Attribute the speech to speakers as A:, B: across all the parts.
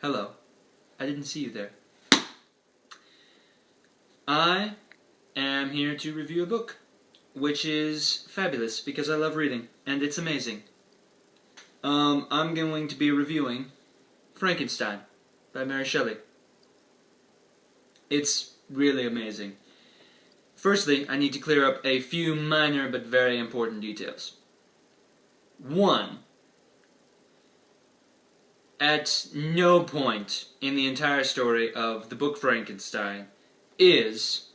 A: Hello. I didn't see you there. I am here to review a book, which is fabulous because I love reading, and it's amazing. I'm going to be reviewing Frankenstein by Mary Shelley. It's really amazing. Firstly, I need to clear up a few minor but very important details. 1. At no point in the entire story of the book Frankenstein is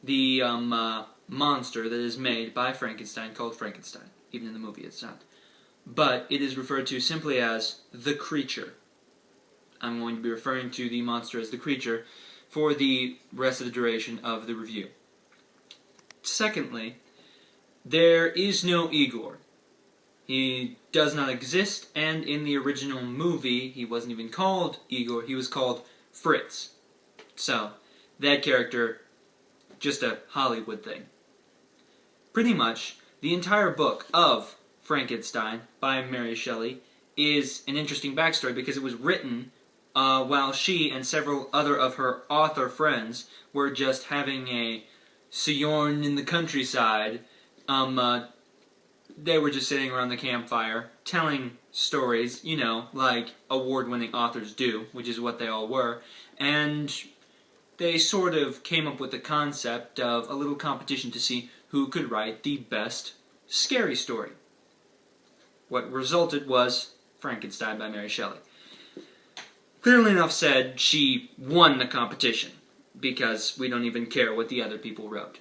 A: the monster that is made by Frankenstein called Frankenstein. Even in the movie it's not. But it is referred to simply as the creature. I'm going to be referring to the monster as the creature for the rest of the duration of the review. Secondly, there is no Igor. He does not exist, and in the original movie, he wasn't even called Igor, he was called Fritz. So, that character, just a Hollywood thing. Pretty much, the entire book of Frankenstein by Mary Shelley is an interesting backstory because it was written while she and several other of her author friends were just having a sojourn in the countryside. They were just sitting around the campfire, telling stories, you know, like award-winning authors do, which is what they all were, and they sort of came up with the concept of a little competition to see who could write the best scary story. What resulted was Frankenstein by Mary Shelley. Clearly enough said, she won the competition, because we don't even care what the other people wrote.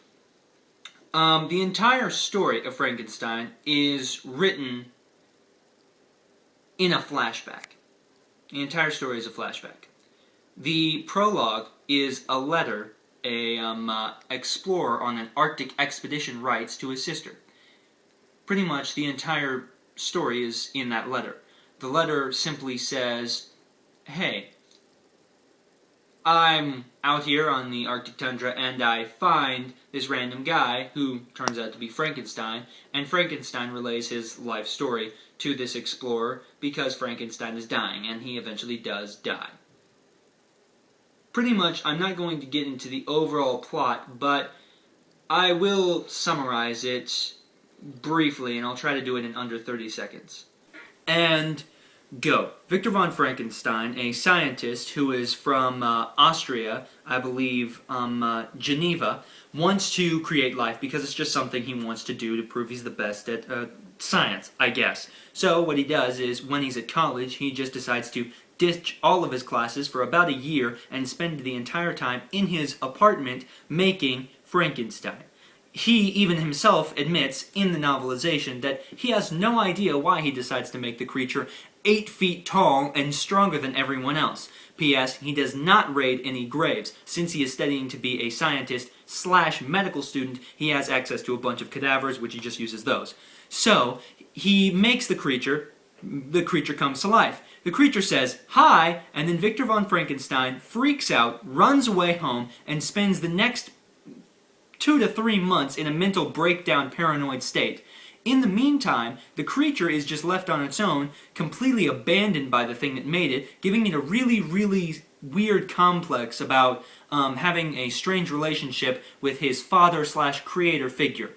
A: The entire story of Frankenstein is written in a flashback. The entire story is a flashback. The prologue is a letter a explorer on an Arctic expedition writes to his sister. Pretty much the entire story is in that letter. The letter simply says, hey, I'm out here on the Arctic tundra and I find this random guy who turns out to be Frankenstein, and Frankenstein relays his life story to this explorer because Frankenstein is dying, and he eventually does die. Pretty much, I'm not going to get into the overall plot, but I will summarize it briefly, and I'll try to do it in under 30 seconds. And go. Victor von Frankenstein, a scientist who is from Austria, I believe Geneva, wants to create life because it's just something he wants to do to prove he's the best at science, I guess. So what he does is, when he's at college, he just decides to ditch all of his classes for about a year and spend the entire time in his apartment making Frankenstein. He even himself admits in the novelization that he has no idea why he decides to make the creature 8 feet tall and stronger than everyone else. P.S. He does not raid any graves. Since he is studying to be a scientist/medical student, he has access to a bunch of cadavers, which he just uses those. So, he makes the creature comes to life. The creature says, hi, and then Victor von Frankenstein freaks out, runs away home, and spends the next 2 to 3 months in a mental breakdown paranoid state. In the meantime, the creature is just left on its own, completely abandoned by the thing that made it, giving it a really, really weird complex about having a strange relationship with his father/creator figure.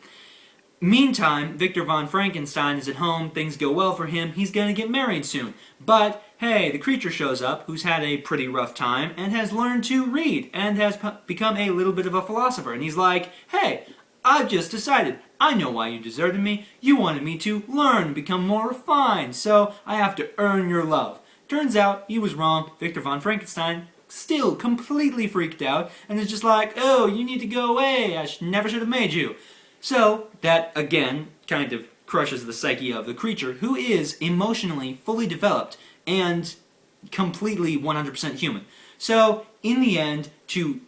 A: Meantime, Victor von Frankenstein is at home, things go well for him, he's gonna get married soon. But, hey, the creature shows up, who's had a pretty rough time, and has learned to read, and has become a little bit of a philosopher. And he's like, hey, I've just decided, I know why you deserted me. You wanted me to learn and become more refined, so I have to earn your love. Turns out, he was wrong. Victor von Frankenstein, still completely freaked out, and is just like, oh, you need to go away, I never should have made you. So, that, again, kind of crushes the psyche of the creature, who is emotionally fully developed and completely 100% human. So, in the end, to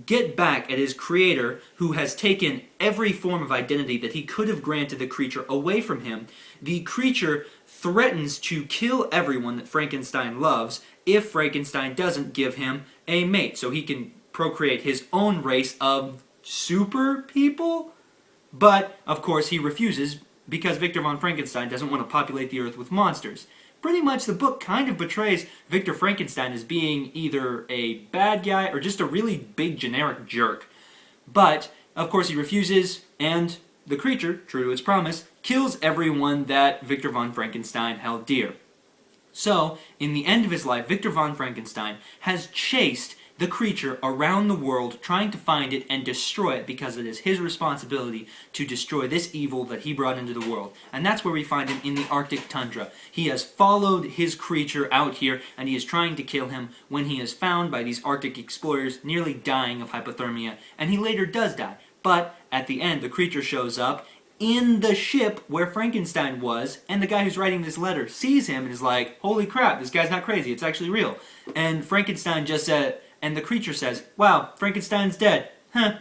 A: get back at his creator, who has taken every form of identity that he could have granted the creature away from him, the creature threatens to kill everyone that Frankenstein loves if Frankenstein doesn't give him a mate, so he can procreate his own race of super people? But, of course, he refuses because Victor von Frankenstein doesn't want to populate the Earth with monsters. pretty much the book kind of portrays Victor Frankenstein as being either a bad guy or just a really big generic jerk. But, of course, he refuses, and the creature, true to its promise, kills everyone that Victor von Frankenstein held dear. So, in the end of his life, Victor von Frankenstein has chased the creature around the world, trying to find it and destroy it, because it is his responsibility to destroy this evil that he brought into the world. And that's where we find him in the Arctic tundra. He has followed his creature out here, and he is trying to kill him when he is found by these Arctic explorers, nearly dying of hypothermia, and he later does die. But at the end, the creature shows up in the ship where Frankenstein was, and the guy who's writing this letter sees him and is like, holy crap, this guy's not crazy, it's actually real. And Frankenstein just said, and the creature says, wow, Frankenstein's dead. Huh,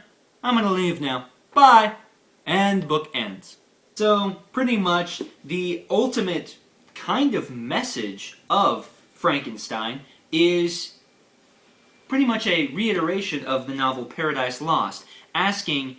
A: I'm gonna leave now. Bye! And the book ends. So, pretty much, the ultimate kind of message of Frankenstein is pretty much a reiteration of the novel Paradise Lost, asking,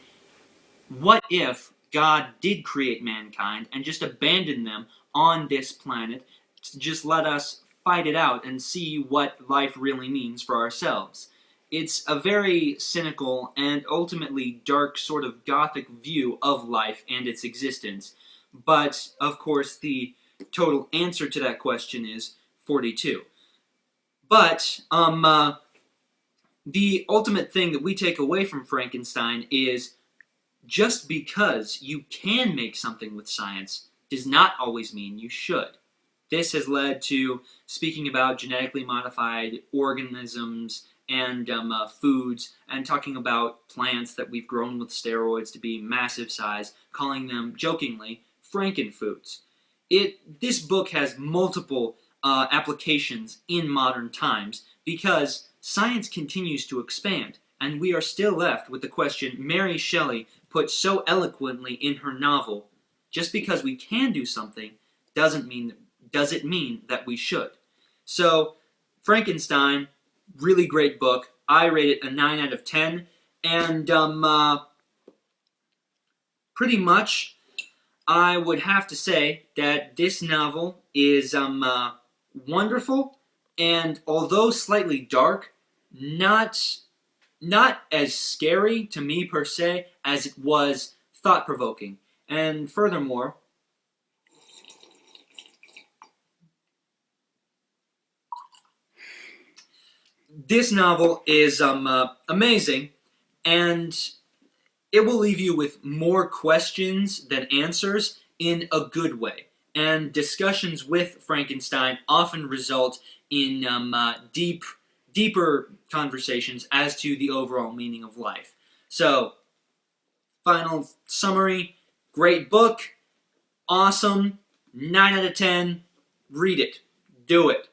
A: what if God did create mankind and just abandon them on this planet to just let us fight it out and see what life really means for ourselves? It's a very cynical and ultimately dark sort of gothic view of life and its existence. But, of course, the total answer to that question is 42. But, the ultimate thing that we take away from Frankenstein is just because you can make something with science does not always mean you should. This has led to speaking about genetically modified organisms and foods, and talking about plants that we've grown with steroids to be massive size, calling them, jokingly, Frankenfoods. This book has multiple applications in modern times because science continues to expand, and we are still left with the question Mary Shelley put so eloquently in her novel: just because we can do something does it mean that we should? So, Frankenstein, really great book. I rate it a 9 out of 10, and pretty much I would have to say that this novel is wonderful, and although slightly dark, not as scary to me per se as it was thought-provoking. And furthermore, this novel is amazing, and it will leave you with more questions than answers in a good way. And discussions with Frankenstein often result in deeper conversations as to the overall meaning of life. So, final summary: great book, awesome, 9 out of 10, read it, do it.